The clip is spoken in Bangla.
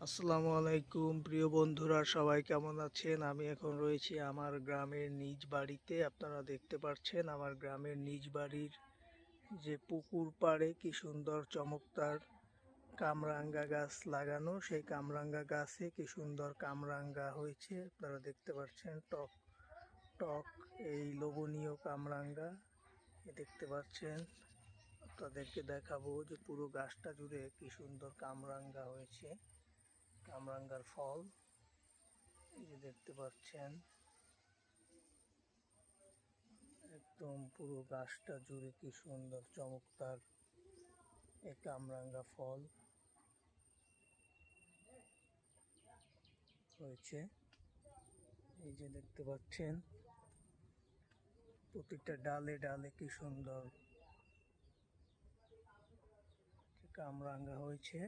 আসসালামু আলাইকুম প্রিয় বন্ধুরা, সবাই কেমন আছেন? আমি এখন রয়েছি আমার গ্রামের নিজ বাড়িতে। আপনারা দেখতে পাচ্ছেন আমার গ্রামের নিজ বাড়ির যে পুকুর পাড়ে কি সুন্দর চমৎকার কামরাঙ্গা গাছ লাগানো। সেই কামরাঙ্গা গাছে কি সুন্দর কামরাঙ্গা হয়েছে, আপনারা দেখতে পাচ্ছেন। টক টক এই লোভনীয় কামরাঙ্গা দেখতে পাচ্ছেন। আপনাদেরকে দেখাবো যে পুরো গাছটা জুড়ে কি সুন্দর কামরাঙ্গা হয়েছে। কামরাঙ্গার ফল এই যে দেখতে পাচ্ছেন, একদম পুরো গাছটা জুড়ে কি সুন্দর চমৎকার এই কামরাঙ্গা ফল হয়েছে। এই যে দেখতে পাচ্ছেন প্রতিটা ডালে ডালে কি সুন্দর কামরাঙ্গা হয়েছে।